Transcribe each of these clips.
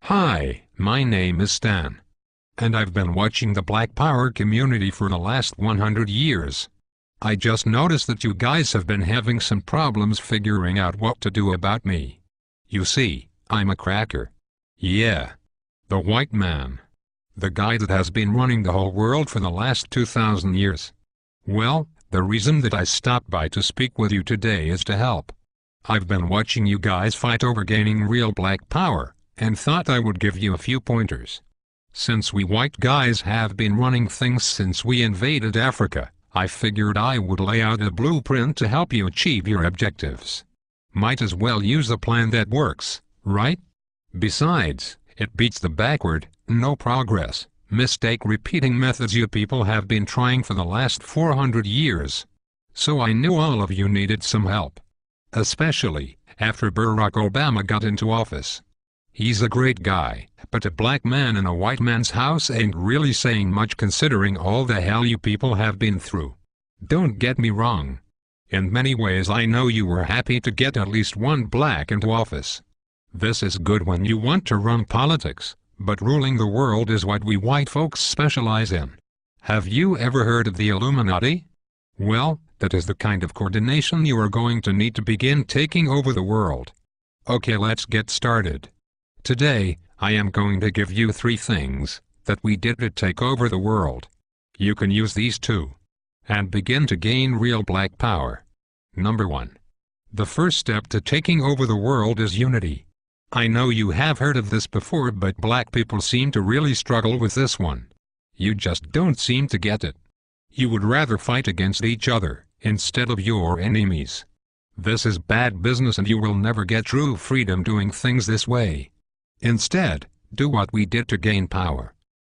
Hi, my name is Stan. And I've been watching the Black Power community for the last 100 years. I just noticed that you guys have been having some problems figuring out what to do about me. You see, I'm a cracker. Yeah. The white man. The guy that has been running the whole world for the last 2,000 years. Well, the reason that I stopped by to speak with you today is to help. I've been watching you guys fight over gaining real black power, and thought I would give you a few pointers. Since we white guys have been running things since we invaded Africa, I figured I would lay out a blueprint to help you achieve your objectives. Might as well use a plan that works, right? Besides, it beats the backward, no progress, mistake repeating methods you people have been trying for the last 400 years. So I knew all of you needed some help. Especially after Barack Obama got into office. He's a great guy, but a black man in a white man's house ain't really saying much considering all the hell you people have been through. Don't get me wrong. In many ways I know you were happy to get at least one black into office. This is good when you want to run politics, but ruling the world is what we white folks specialize in. Have you ever heard of the Illuminati? Well, that is the kind of coordination you are going to need to begin taking over the world. Okay, let's get started. Today, I am going to give you 3 things that we did to take over the world. You can use these too. And begin to gain real black power. Number 1. The first step to taking over the world is unity. I know you have heard of this before, but black people seem to really struggle with this one. You just don't seem to get it. You would rather fight against each other instead of your enemies. This is bad business and you will never get true freedom doing things this way. Instead, do what we did to gain power.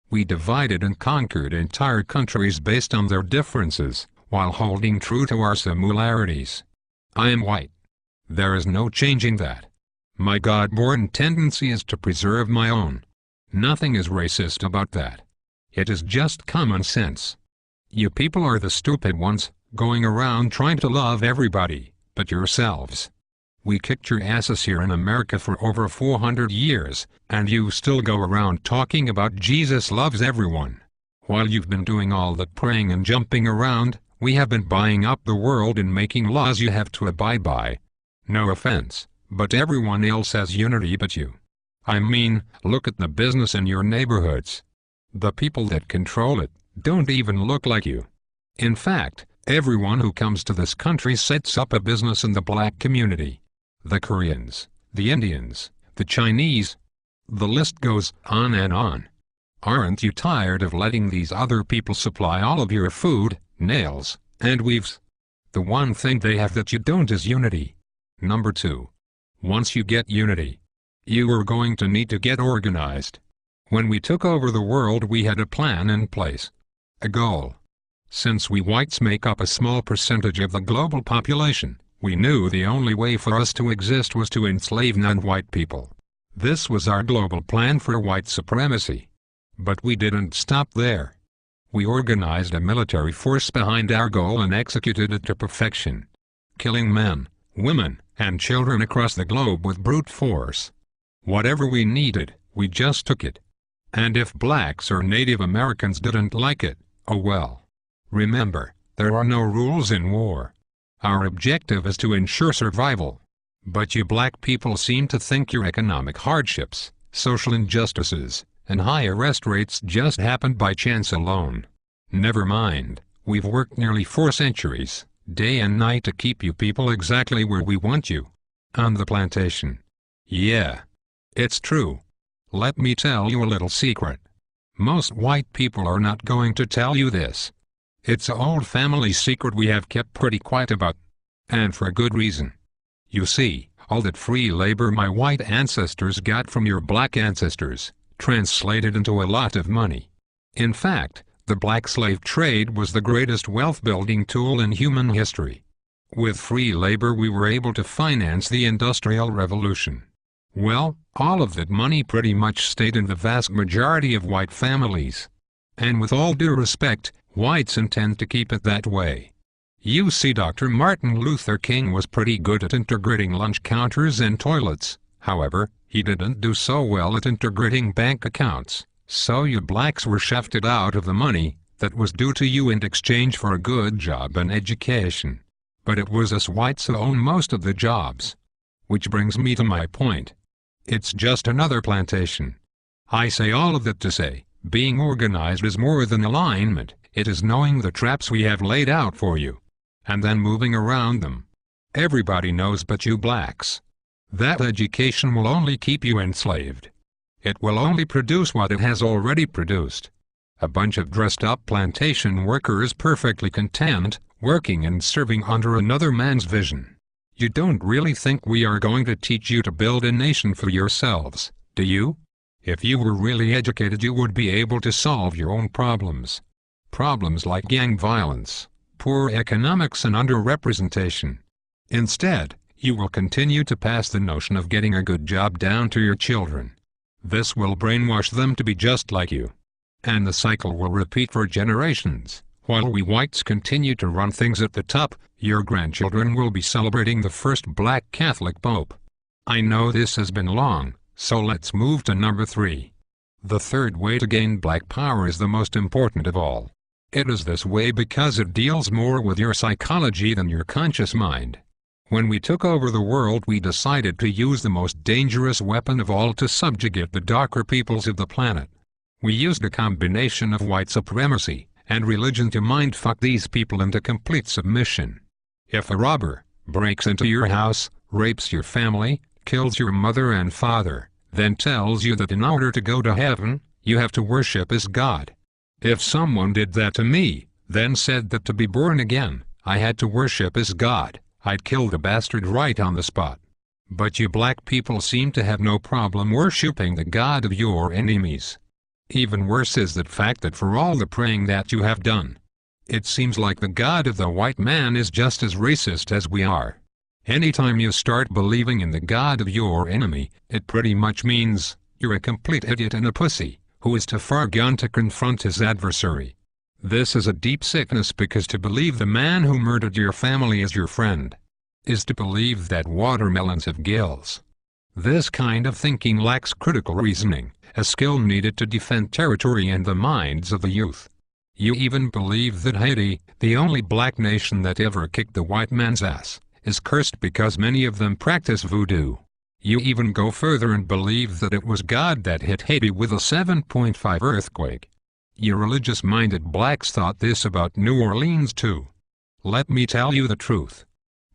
We divided and conquered entire countries based on their differences, while holding true to our similarities. I am white. There is no changing that. My God-born tendency is to preserve my own. Nothing is racist about that. It is just common sense. You people are the stupid ones, going around trying to love everybody, but yourselves. We kicked your asses here in America for over 400 years, and you still go around talking about Jesus loves everyone. While you've been doing all that praying and jumping around, we have been buying up the world and making laws you have to abide by. No offense, but everyone else has unity but you. I mean, look at the business in your neighborhoods. The people that control it don't even look like you. In fact, everyone who comes to this country sets up a business in the black community. The Koreans, the Indians, the Chinese. The list goes on and on. Aren't you tired of letting these other people supply all of your food, nails, and weaves? The one thing they have that you don't is unity. Number 2. Once you get unity, you are going to need to get organized. When we took over the world we had a plan in place. A goal. Since we whites make up a small percentage of the global population, we knew the only way for us to exist was to enslave non-white people. This was our global plan for white supremacy. But we didn't stop there. We organized a military force behind our goal and executed it to perfection. Killing men, women, and children across the globe with brute force. Whatever we needed, we just took it. And if blacks or Native Americans didn't like it, oh well. Remember, there are no rules in war. Our objective is to ensure survival. But you black people seem to think your economic hardships, social injustices, and high arrest rates just happened by chance alone. Never mind, we've worked nearly 4 centuries, day and night to keep you people exactly where we want you. On the plantation. Yeah. It's true. Let me tell you a little secret. Most white people are not going to tell you this. It's an old family secret we have kept pretty quiet about. And for good reason. You see, all that free labor my white ancestors got from your black ancestors, translated into a lot of money. In fact, the black slave trade was the greatest wealth-building tool in human history. With free labor we were able to finance the Industrial Revolution. Well, all of that money pretty much stayed in the vast majority of white families. And with all due respect, whites intend to keep it that way. You see, Dr. Martin Luther King was pretty good at integrating lunch counters and toilets, However, he didn't do so well at integrating bank accounts, so you blacks were shafted out of the money that was due to you in exchange for a good job and education. But it was us whites who own most of the jobs. Which brings me to my point. It's just another plantation. I say all of that to say, being organized is more than alignment, it is knowing the traps we have laid out for you, and then moving around them. Everybody knows but you blacks. That education will only keep you enslaved. It will only produce what it has already produced. A bunch of dressed-up plantation workers perfectly content, working and serving under another man's vision. You don't really think we are going to teach you to build a nation for yourselves, do you? If you were really educated, you would be able to solve your own problems. Problems like gang violence, poor economics and underrepresentation. Instead, you will continue to pass the notion of getting a good job down to your children. This will brainwash them to be just like you. And the cycle will repeat for generations. While we whites continue to run things at the top, your grandchildren will be celebrating the first black Catholic Pope. I know this has been long, so let's move to number 3. The third way to gain black power is the most important of all. It is this way because it deals more with your psychology than your conscious mind. When we took over the world, we decided to use the most dangerous weapon of all to subjugate the darker peoples of the planet. We used a combination of white supremacy and religion to mindfuck these people into complete submission. If a robber breaks into your house, rapes your family, kills your mother and father, then tells you that in order to go to heaven, you have to worship as God. If someone did that to me, then said that to be born again, I had to worship as God, I'd kill the bastard right on the spot. But you black people seem to have no problem worshipping the God of your enemies. Even worse is the fact that for all the praying that you have done, it seems like the God of the white man is just as racist as we are. Anytime you start believing in the God of your enemy, it pretty much means you're a complete idiot and a pussy, who is too far gone to confront his adversary. This is a deep sickness, because to believe the man who murdered your family is your friend is to believe that watermelons have gills. This kind of thinking lacks critical reasoning, a skill needed to defend territory and the minds of the youth. You even believe that Haiti, the only black nation that ever kicked the white man's ass, is cursed because many of them practice voodoo. You even go further and believe that it was God that hit Haiti with a 7.5 earthquake. You religious-minded blacks thought this about New Orleans too. Let me tell you the truth.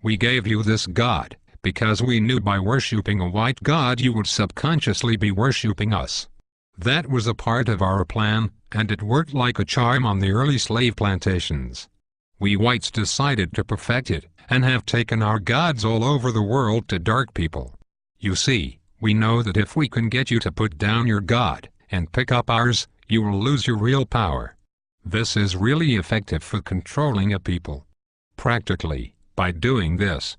We gave you this God because we knew by worshipping a white God you would subconsciously be worshipping us. That was a part of our plan, and it worked like a charm on the early slave plantations. We whites decided to perfect it, and have taken our gods all over the world to dark people. You see, we know that if we can get you to put down your God, and pick up ours, you will lose your real power. This is really effective for controlling a people. Practically, by doing this,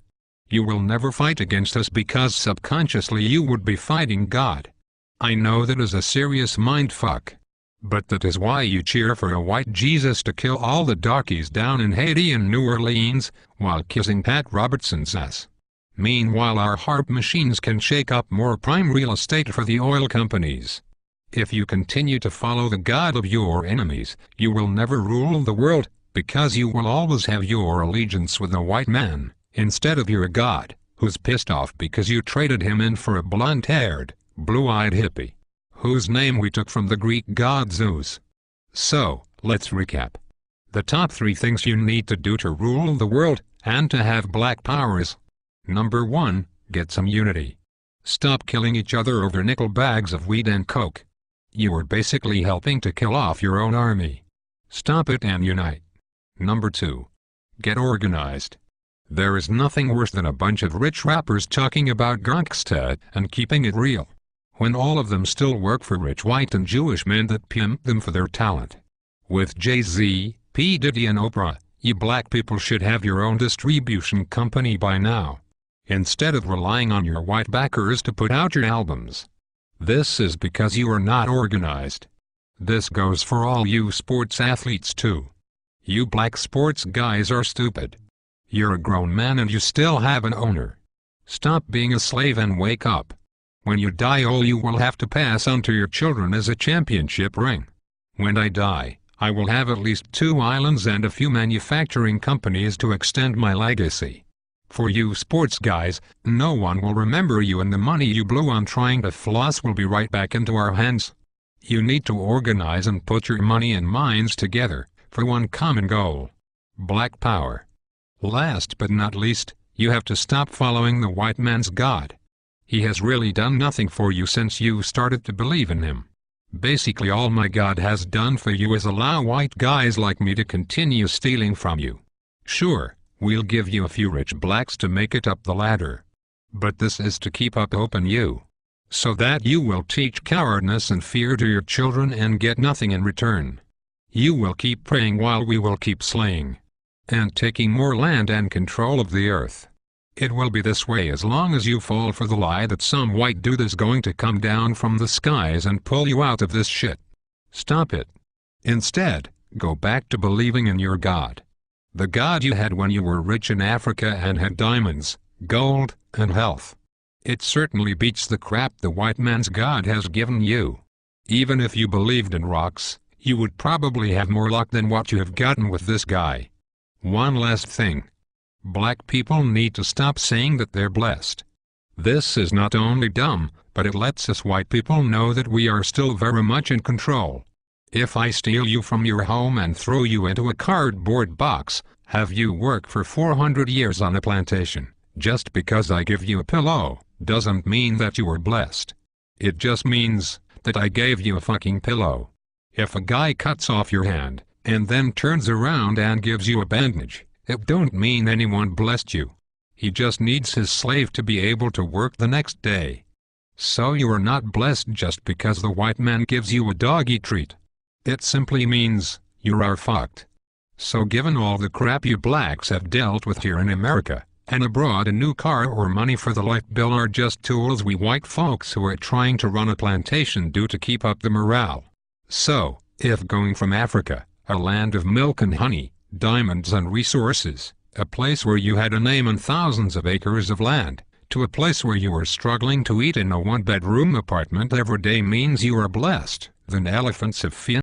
you will never fight against us because subconsciously you would be fighting God. I know that is a serious mindfuck. But that is why you cheer for a white Jesus to kill all the darkies down in Haiti and New Orleans, while kissing Pat Robertson's ass. Meanwhile, our harp machines can shake up more prime real estate for the oil companies. If you continue to follow the God of your enemies, you will never rule the world, because you will always have your allegiance with the white man, instead of your God, who's pissed off because you traded him in for a blonde-haired, blue-eyed hippie, whose name we took from the Greek god Zeus. So, let's recap. The top 3 things you need to do to rule the world, and to have black power is: Number 1, get some unity. Stop killing each other over nickel bags of weed and coke. You are basically helping to kill off your own army. Stop it and unite. Number 2, get organized. There is nothing worse than a bunch of rich rappers talking about gangsta and keeping it real, when all of them still work for rich white and Jewish men that pimp them for their talent. With Jay-Z, P. Diddy and Oprah, you black people should have your own distribution company by now, instead of relying on your white backers to put out your albums. This is because you are not organized. This goes for all you sports athletes too. You black sports guys are stupid. You're a grown man and you still have an owner. Stop being a slave and wake up. When you die, all you will have to pass on to your children is a championship ring. When I die, I will have at least 2 islands and a few manufacturing companies to extend my legacy. For you sports guys, no one will remember you, and the money you blew on trying to floss will be right back into our hands. You need to organize and put your money and minds together for one common goal: Black Power. Last but not least, you have to stop following the white man's God. He has really done nothing for you since you started to believe in him. Basically, all my God has done for you is allow white guys like me to continue stealing from you. Sure, we'll give you a few rich blacks to make it up the ladder. But this is to keep up hope in you, so that you will teach cowardness and fear to your children and get nothing in return. You will keep praying while we will keep slaying and taking more land and control of the earth. It will be this way as long as you fall for the lie that some white dude is going to come down from the skies and pull you out of this shit. Stop it. Instead, go back to believing in your God. The God you had when you were rich in Africa and had diamonds, gold, and health. It certainly beats the crap the white man's God has given you. Even if you believed in rocks, you would probably have more luck than what you have gotten with this guy. One last thing. Black people need to stop saying that they're blessed. This is not only dumb, but it lets us white people know that we are still very much in control. If I steal you from your home and throw you into a cardboard box, have you work for 400 years on a plantation, just because I give you a pillow, doesn't mean that you were blessed. It just means that I gave you a fucking pillow. If a guy cuts off your hand, and then turns around and gives you a bandage, it don't mean anyone blessed you. He just needs his slave to be able to work the next day. So you are not blessed just because the white man gives you a doggy treat. It simply means you are fucked. So given all the crap you blacks have dealt with here in America, and abroad, a new car or money for the light bill are just tools we white folks who are trying to run a plantation do to keep up the morale. So, if going from Africa, a land of milk and honey, diamonds and resources, a place where you had a name and thousands of acres of land, to a place where you are struggling to eat in a one-bedroom apartment every day means you are blessed, then elephants have